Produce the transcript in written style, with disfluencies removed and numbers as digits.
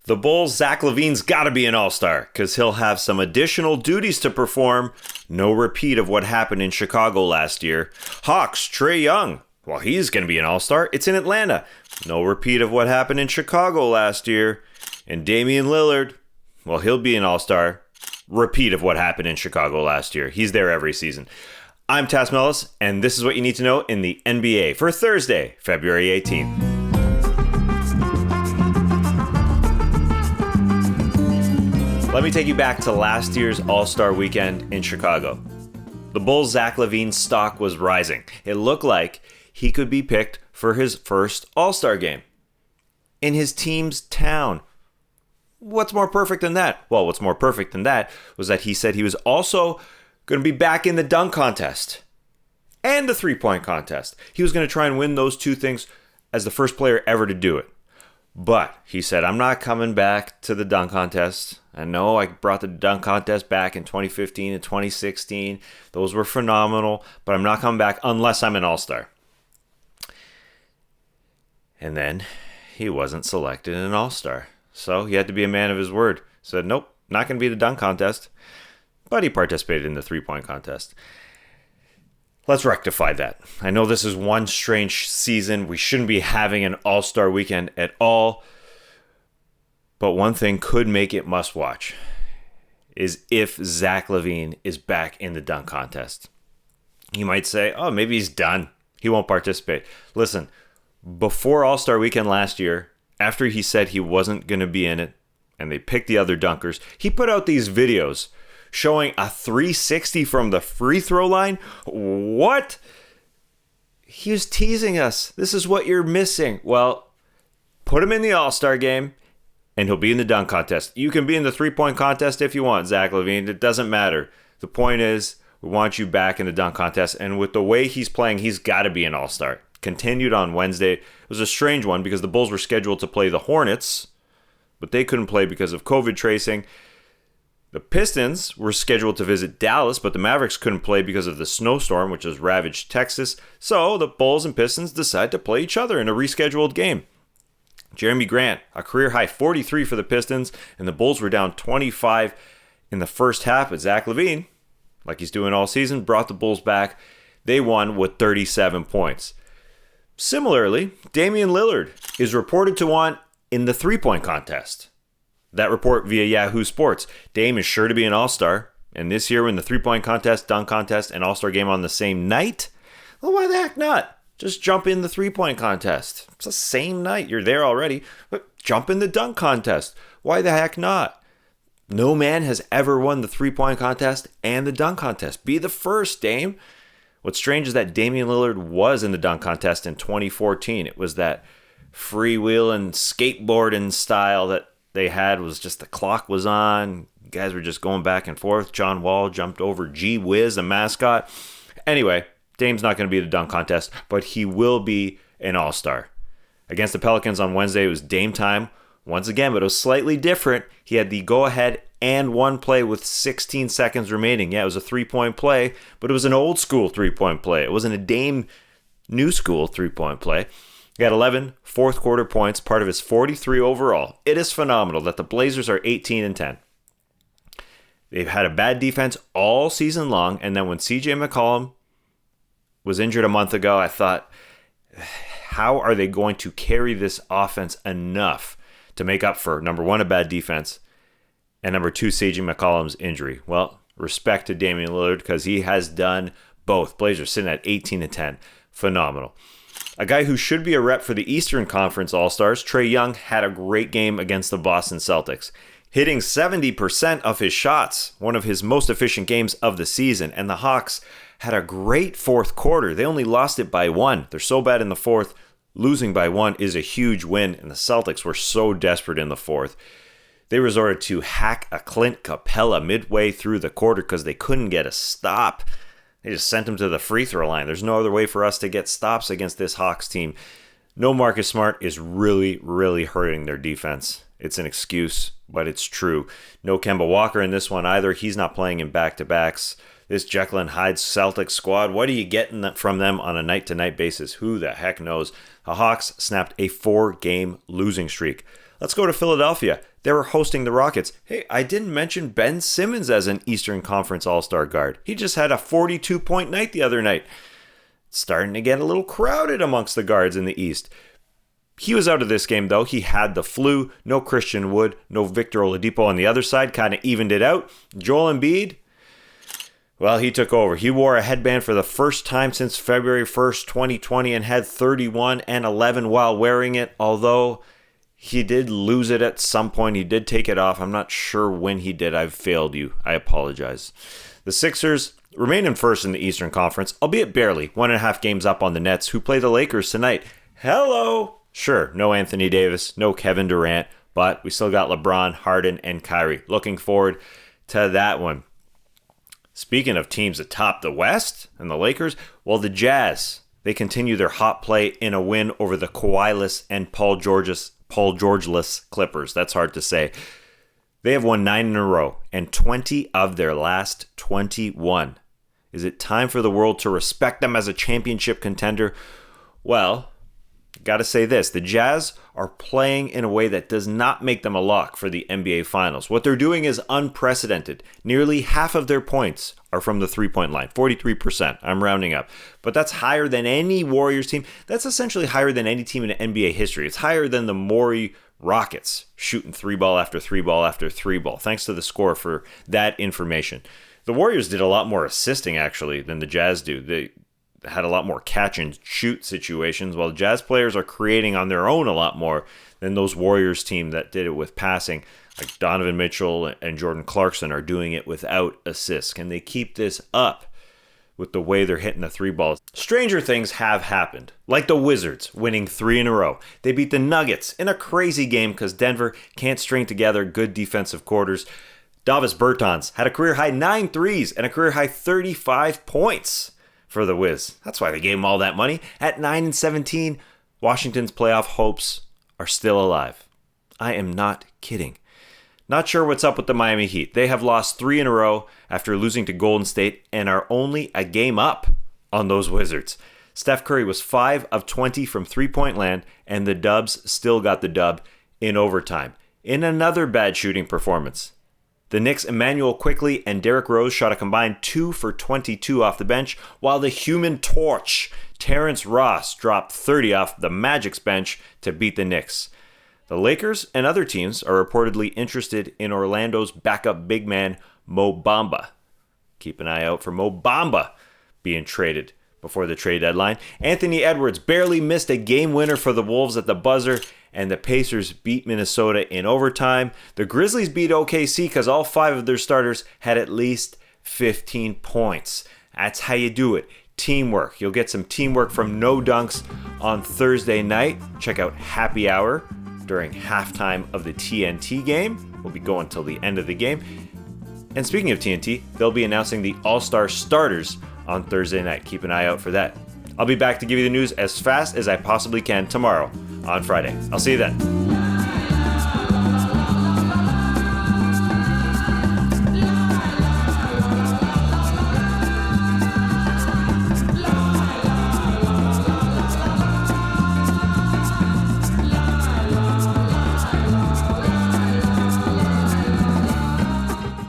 The Bulls' Zach LaVine's got to be an all-star because he'll have some additional duties to perform. No repeat of what happened in Chicago last year. Hawks, Trae Young. Well, he's going to be an all-star. It's in Atlanta. No repeat of what happened in Chicago last year. And Damian Lillard, well, he'll be an all-star. Repeat of what happened in Chicago last year. He's there every season. I'm Tas Mellis, and this is what you need to know in the NBA for Thursday, February 18th. Let me take you back to last year's All-Star Weekend in Chicago. The Bulls' Zach LaVine stock was rising. It looked like he could be picked for his first All-Star game in his team's town. What's more perfect than that? Well, what's more perfect than that was that he said he was also going to be back in the dunk contest and the three-point contest. He was going to try and win those two things as the first player ever to do it. But he said, I'm not coming back to the dunk contest. I know I brought the dunk contest back in 2015 and 2016. Those were phenomenal, but I'm not coming back unless I'm an all-star. And then he wasn't selected an all-star. So he had to be a man of his word. Said, nope, not going to be the dunk contest. But he participated in the three-point contest. Let's rectify that. I know this is one strange season. We shouldn't be having an all-star weekend at all. But one thing could make it must-watch is if Zach LaVine is back in the dunk contest. You might say, oh, maybe he's done. He won't participate. Listen, before All-Star Weekend last year, after he said he wasn't going to be in it, and they picked the other dunkers, he put out these videos showing a 360 from the free throw line. What? He was teasing us. This is what you're missing. Well, put him in the All-Star game, and he'll be in the dunk contest. You can be in the three-point contest if you want, Zach LaVine. It doesn't matter. The point is, we want you back in the dunk contest. And with the way he's playing, he's got to be an all-star. Continued on Wednesday. It was a strange one because the Bulls were scheduled to play the Hornets, but they couldn't play because of COVID tracing. The Pistons were scheduled to visit Dallas, but the Mavericks couldn't play because of the snowstorm, which has ravaged Texas. So the Bulls and Pistons decided to play each other in a rescheduled game. Jeremy Grant, a career-high 43 for the Pistons, and the Bulls were down 25 in the first half, but Zach LaVine, like he's doing all season, brought the Bulls back. They won with 37 points. Similarly, Damian Lillard is reported to want in the three-point contest. That report via Yahoo Sports. Dame is sure to be an all-star, and this year when the three-point contest, dunk contest, and all-star game on the same night, well, why the heck not? Just jump in the three-point contest. It's the same night. You're there already. But jump in the dunk contest. Why the heck not? No man has ever won the three-point contest and the dunk contest. Be the first, Dame. What's strange is that Damian Lillard was in the dunk contest in 2014. It was that freewheeling, skateboarding style that they had. Was just the clock was on. Guys were just going back and forth. John Wall jumped over G Wiz, the mascot. Anyway, Dame's not going to be the dunk contest, but he will be an all-star. Against the Pelicans on Wednesday, it was Dame time once again, but it was slightly different. He had the go-ahead and one play with 16 seconds remaining. Yeah, it was a three-point play, but it was an old-school three-point play. It wasn't a Dame new-school three-point play. He had 11 fourth-quarter points, part of his 43 overall. It is phenomenal that the Blazers are 18-10. They've had a bad defense all season long, and then when C.J. McCollum was injured a month ago, I thought, how are they going to carry this offense enough to make up for, number one, a bad defense, and number two, C.J. McCollum's injury? Well, respect to Damian Lillard because he has done both. Blazers sitting at 18-10. Phenomenal. A guy who should be a rep for the Eastern Conference All-Stars, Trae Young, had a great game against the Boston Celtics, hitting 70% of his shots, one of his most efficient games of the season, and the Hawks had a great fourth quarter. They only lost it by one. They're so bad in the fourth. Losing by one is a huge win, and the Celtics were so desperate in the fourth. They resorted to hack a Clint Capella midway through the quarter because they couldn't get a stop. They just sent him to the free throw line. There's no other way for us to get stops against this Hawks team. No Marcus Smart is really, really hurting their defense. It's an excuse, but it's true. No Kemba Walker in this one either. He's not playing in back-to-backs. This Jekyll and Hyde Celtics squad, what are you getting from them on a night-to-night basis? Who the heck knows? The Hawks snapped a 4-game losing streak. Let's go to Philadelphia. They were hosting the Rockets. Hey, I didn't mention Ben Simmons as an Eastern Conference All-Star guard. He just had a 42-point night the other night. It's starting to get a little crowded amongst the guards in the East. He was out of this game, though. He had the flu. No Christian Wood. No Victor Oladipo on the other side. Kind of evened it out. Joel Embiid, well, he took over. He wore a headband for the first time since February 1st, 2020, and had 31 and 11 while wearing it, although he did lose it at some point. He did take it off. I'm not sure when he did. I've failed you. I apologize. The Sixers remain in first in the Eastern Conference, albeit barely. 1.5 games up on the Nets, who play the Lakers tonight. Hello! Sure, no Anthony Davis, no Kevin Durant, but we still got LeBron, Harden, and Kyrie. Looking forward to that one. Speaking of teams atop the West and the Lakers, well, the Jazz, they continue their hot play in a win over the Kawhi-less and Paul George-less Clippers. That's hard to say. They have won 9 in a row and 20 of their last 21. Is it time for the world to respect them as a championship contender? Well, got to say this. The Jazz are playing in a way that does not make them a lock for the NBA Finals. What they're doing is unprecedented. Nearly half of their points are from the 3-point line. 43%. I'm rounding up. But that's higher than any Warriors team. That's essentially higher than any team in NBA history. It's higher than the Morey Rockets shooting 3-ball after 3-ball after 3-ball. Thanks to the score for that information. The Warriors did a lot more assisting, actually, than the Jazz do. They had a lot more catch and shoot situations, while the Jazz players are creating on their own a lot more than those Warriors team that did it with passing. Like Donovan Mitchell and Jordan Clarkson are doing it without assists. Can they keep this up with the way they're hitting the 3-balls? Stranger things have happened, like the Wizards winning 3 in a row. They beat the Nuggets in a crazy game because Denver can't string together good defensive quarters. Davis Bertans had a career-high 9 threes and a career-high 35 points for the Wiz. That's why they gave him all that money. At 9-17, Washington's playoff hopes are still alive. I am not kidding. Not sure what's up with the Miami Heat. They have lost 3 in a row after losing to Golden State and are only a game up on those Wizards. Steph Curry was 5 of 20 from 3-point land, and the Dubs still got the dub in overtime. In another bad shooting performance, the Knicks' Emmanuel Quickley and Derrick Rose shot a combined 2 for 22 off the bench, while the Human Torch, Terrence Ross, dropped 30 off the Magic's bench to beat the Knicks. The Lakers and other teams are reportedly interested in Orlando's backup big man, Mo Bamba. Keep an eye out for Mo Bamba being traded before the trade deadline. Anthony Edwards barely missed a game winner for the Wolves at the buzzer, and the Pacers beat Minnesota in overtime. The Grizzlies beat OKC because all 5 of their starters had at least 15 points. That's how you do it. Teamwork. You'll get some teamwork from No Dunks on Thursday night. Check out Happy Hour during halftime of the TNT game. We'll be going till the end of the game. And speaking of TNT, they'll be announcing the All-Star starters on Thursday night. Keep an eye out for that. I'll be back to give you the news as fast as I possibly can tomorrow on Friday. I'll see you then.